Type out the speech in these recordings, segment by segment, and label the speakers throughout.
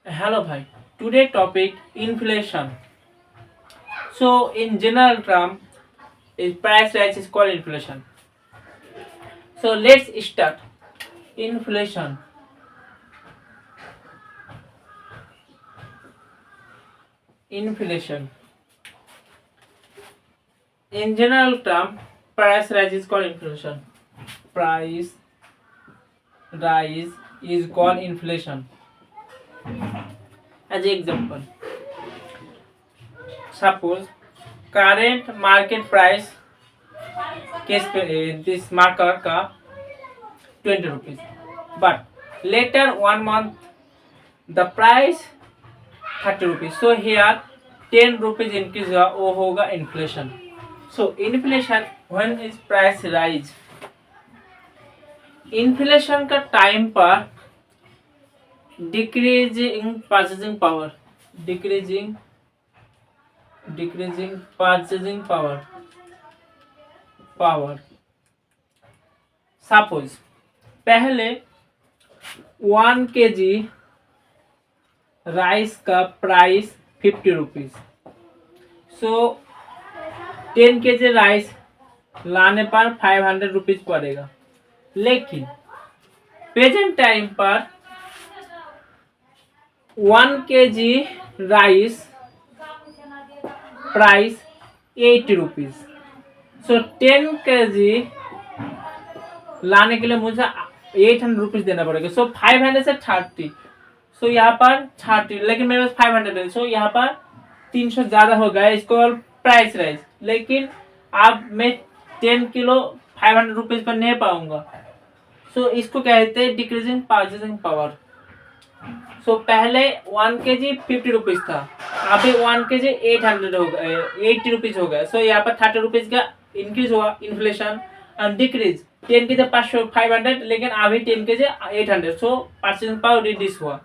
Speaker 1: Hello, bhai. Today topic inflation. So, in general term, is price rise is called inflation. So let's start. Inflation. Inflation. In general term, price rise is called inflation. Price rise is called inflation. As an example, suppose current market price case पे this marker का 20 rupees, but later 1 month the price 30 rupees. So here 10 rupees increase हुआ, वो होगा inflation. So inflation when is price rise, inflation का time पर decreasing purchasing power, decreasing purchasing power. Suppose पहले 1 kg rice का price 50 rupees. सो 10 kg rice लाने पर 500 rupees पड़ेगा. लेकिन प्रेजेंट टाइम पर 1 kg राइस प्राइस 80 रुपीज. सो 10 kg लाने के लिए मुझे 800 रुपीज देना पड़ेगा. सो 500 से 30. सो यहाँ पर 30, लेकिन मेरे पास 500 है. सो यहाँ पर 300 ज्यादा हो गया. इसको प्राइस राइज. लेकिन अब मैं 10 किलो 500 रुपीज पर नहीं पाऊंगा. सो इसको कहते हैं डिक्रीजिंग परचेसिंग पावर. सो पहले 1 kg 50 रुपीज था, अभी 1 kg 800 हो गया, 80 रुपीज हो गया. सो यहाँ पर 30 रुपीज का इंक्रीज हुआ इन्फ्लेशन एंड डिक्रीज. 10 kg 500, लेकिन अभी 10 kg 800. सो परचेसिंग पावर रिड्यूस हुआ.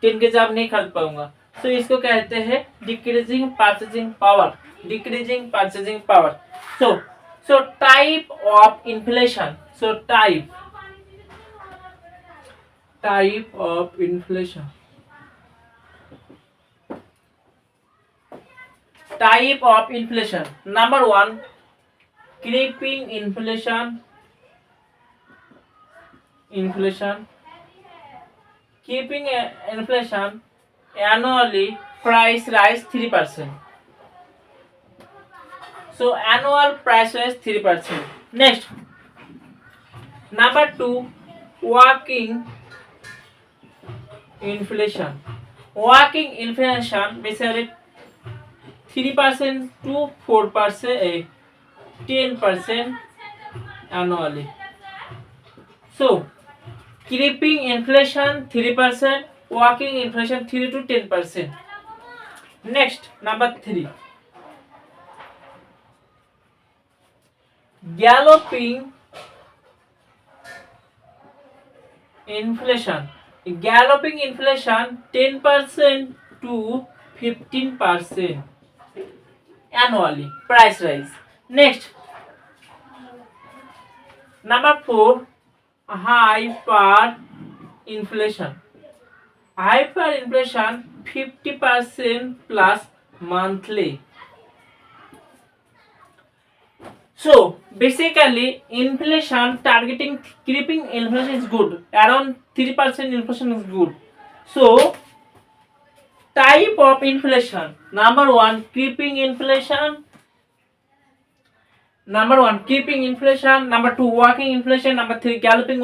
Speaker 1: 10 kg अब नहीं खरीद पाऊंगा. सो इसको कहते हैं decreasing purchasing power. Decreasing purchasing power. So type of inflation. So type of inflation. Type of inflation. Number 1, creeping inflation. Keeping inflation annually price rise 3%. So annual price rise 3%. Next, number 2, walking inflation. Walking inflation basically 3% to 4%, 10% annually. So creeping inflation 3%, walking inflation 3 to 10%. Next, number 3, galloping inflation. Galloping inflation 10% to 15% annually price rise. Next, number 4, hyperinflation. Hyperinflation 50% plus monthly. So basically inflation targeting creeping inflation is good. Around 3% inflation is good. So type of inflation. Number 1, creeping inflation. Number 1, creeping inflation. Number 2, walking inflation. Number 3, galloping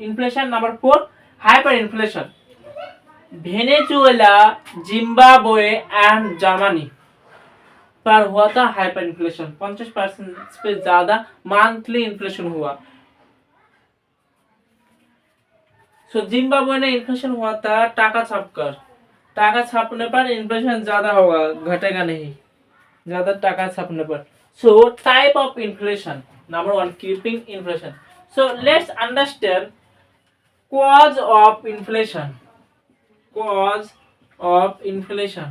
Speaker 1: inflation. Number 4, hyperinflation. Venezuela, Zimbabwe and Germany पर हुआ था hyper inflation. 50% पे ज्यादा monthly inflation हुआ. सो Zimbabwe में inflation हुआ था टाका छापकर. टाका छापने पर इन्फ्लेशन ज्यादा होगा, घटेगा नहीं ज्यादा टाका छापने पर. So type of inflation. Number 1, keeping inflation. So let's understand cause of inflation. Cause of inflation.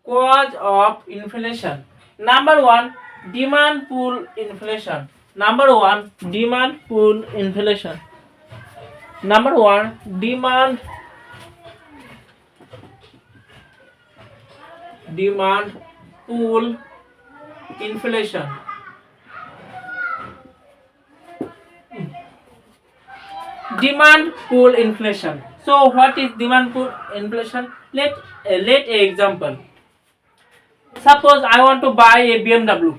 Speaker 1: Cause of inflation. Number 1, demand pull inflation. Number 1, demand pull inflation. Number one, demand pull inflation. Demand pull inflation. So what is demand pull inflation? Let a example. Suppose I want to buy a BMW.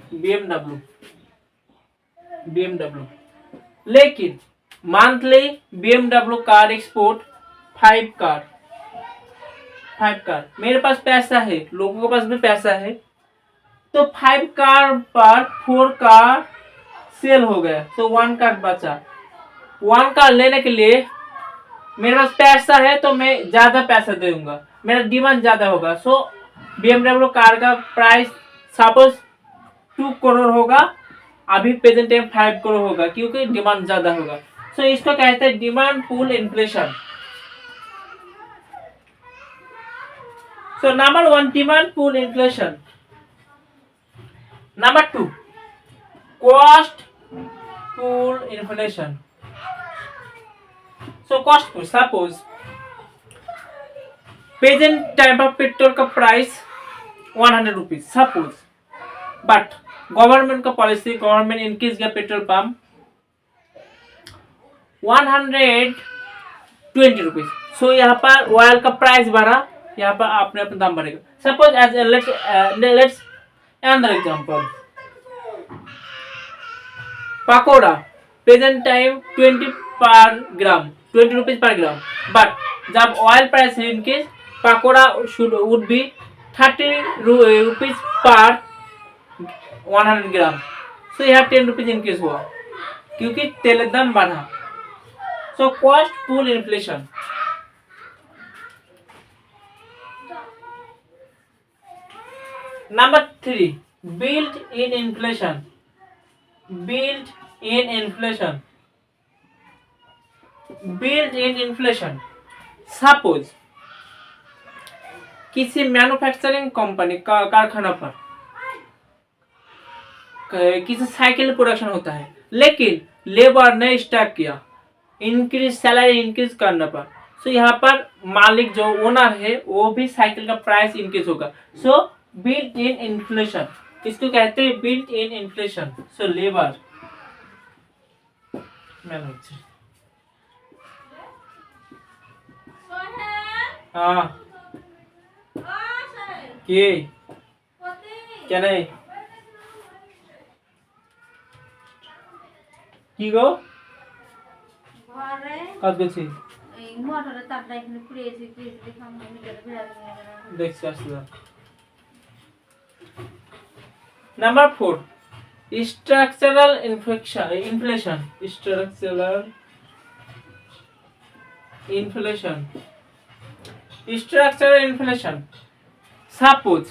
Speaker 1: लेकिन monthly BMW car export five car मेरे पास पैसा है, लोगों के पास भी पैसा है, तो 5 कार पर 4 कार सेल हो गया, तो 1 कार बचा। 1 कार लेने के लिए मेरे पास पैसा है तो मैं ज्यादा पैसा दूंगा, मेरा डिमांड ज्यादा होगा। सो BMW कार का प्राइस सपोज 2 करोड़ होगा, अभी प्रेजेंट टाइम 5 करोड़ होगा क्योंकि डिमांड ज्यादा होगा। सो इसको कहते हैं demand pull inflation. So number one, demand pull inflation. Number two, cost pull inflation. So cost pull, suppose present time of petrol का price 100 rupees suppose, but government का पॉलिसी, गवर्नमेंट इंक्रीज किया petrol pump 120 rupees. सो यहाँ पर oil का price बढ़ा, यहाँ पर आपने अपना दाम बढ़ेगा। Suppose as let's another example, pakora present time 20 rupees per gram, but जब oil price increase pakora would be 30 rupees per 100 ग्राम। सो यहाँ 10 रुपीज इंक्रीज हुआ क्योंकि तेल दाम बढ़ा। So cost pull inflation. Number three, built-in inflation. Built-in inflation. Suppose किसी manufacturing company का कारखाना पर किसी साइकिल प्रोडक्शन होता है, लेकिन लेबर ने स्टार्ट किया सैलरी इंक्रीज करने पर। सो यहाँ पर मालिक जो ओनर है वो भी साइकिल का प्राइस इंक्रीज होगा। सो बिल्ट इन इन्फ्लेशन, इसको कहते हैं built in inflation. So labour हाँ क्या नहीं কি গো কাজ করছি এই মোটরের তারটা এখানে পুড়িয়েছি কি দেখাম মিটারে বের দেখছি আসলে। Number 4, structural inflation. सपोज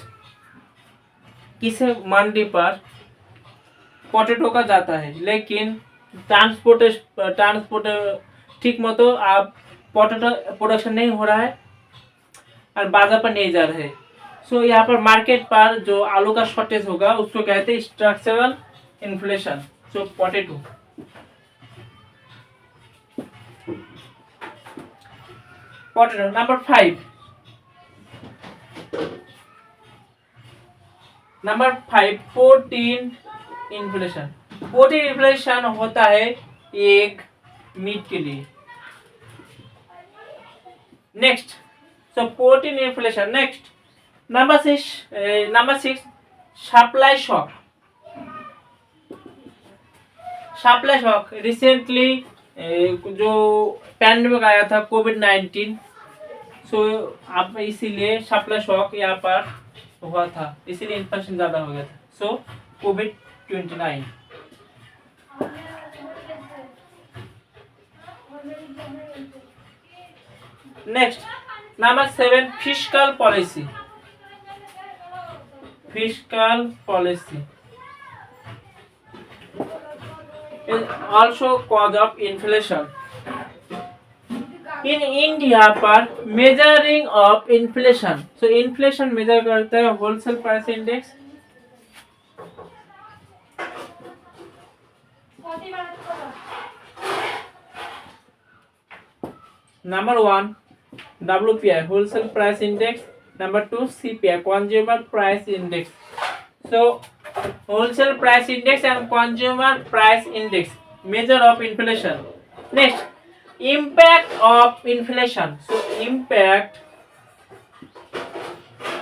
Speaker 1: किसी मंडी पर पोटैटो का जाता है, लेकिन ट्रांसपोर्ट ठीक मतो आप पोटैटो प्रोडक्शन नहीं हो रहा है और बाजार पर नहीं जा रहे। सो यहाँ पर मार्केट पर जो आलू का शॉर्टेज होगा उसको कहते हैं structural inflation. So potato. Number 5, protein inflation. Protein inflation होता है एग मीट के लिए। Next, so protein inflation. Next number 6, supply shock. Recently जो पैंडेमिक आया था कोविड-19, सो आप इसीलिए सप्लाई शॉक यहाँ पर हुआ था, इसीलिए इन्फ्लेशन ज्यादा हो गया था। सो कोविड-29। Next number 7, fiscal policy is also cause of inflation. In India पर measuring of inflation, so inflation measure करता है wholesale price index, Number one, WPI, wholesale price index. Number two, CPI, consumer price index. So wholesale price index and consumer price index, measure of inflation. Next, impact of inflation. So impact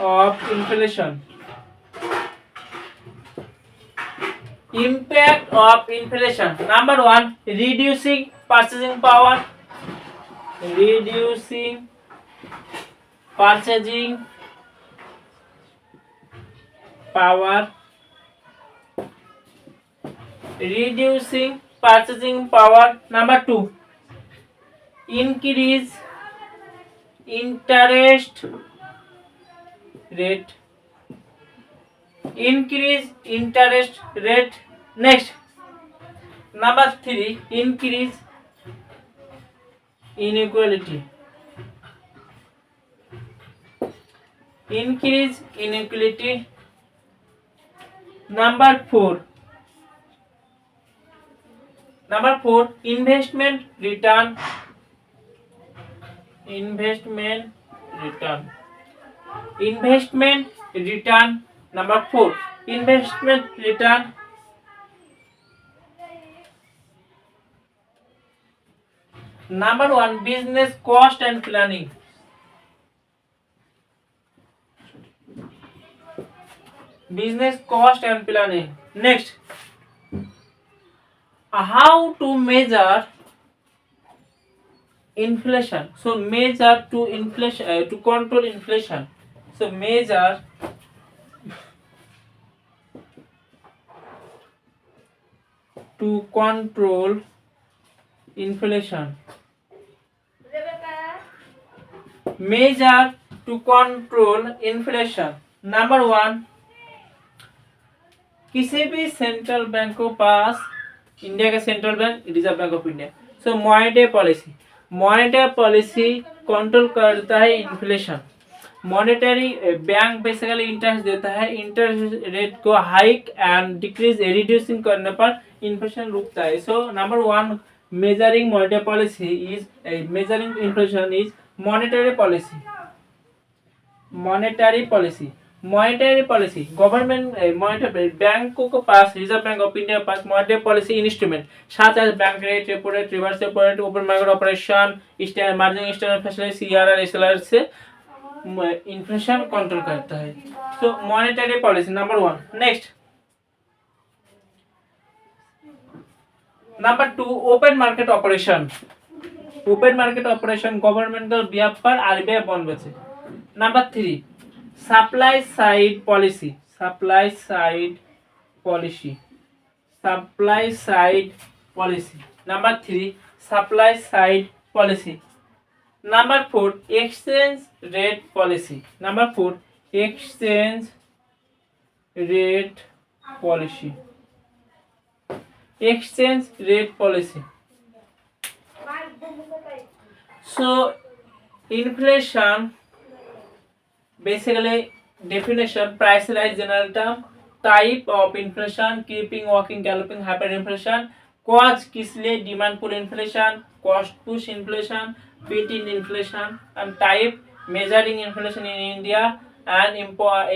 Speaker 1: of inflation. Impact of inflation. Number one, reducing purchasing power. Reducing purchasing power. Reducing purchasing power. Number two, increase interest rate. Increase interest rate. Next, number three, increase inequality. Increase inequality. Number four, investment return. Investment return. Investment return. Number four, investment return. Number one, business cost and planning. Business cost and planning. Next, how to measure inflation. So measure to inflation, to control inflation. So measure to control inflation. Measure to control inflation. Number one, किसी भी central bank को पास, India का central bank, reserve bank of India, so monetary policy control करता है inflation. Monetary bank basically interest देता है, interest rate को हाइक एंड डिक्रीज रिड्यूसिंग करने पर इन्फ्लेशन रुकता है. So number one, measuring monetary policy is measuring inflation is monetary policy. Monetary policy. Monetary policy government monetary बैंकों के पास, रिजर्व बैंक ऑफ इंडिया के पास monetary policy instrument such as bank rate, repo rate, reverse repo rate, open market operation, margin external facility, CRR, SLR से inflation control करता है. So monetary policy number one. Next, number two, open market operation. Open market operation governmental व्यापार RBI बंद बेचे. Number three, supply side policy. Supply side policy. Supply side policy. Number three, supply side policy. Number four, exchange rate policy. Number four, exchange rate policy. Exchange rate policy. So inflation, basically definition, price rise general term, type of inflation, keeping, walking, galloping, hyperinflation, cause किस लिए, demand pull inflation, cost push inflation, fit in inflation, and type, measuring inflation in India, and impact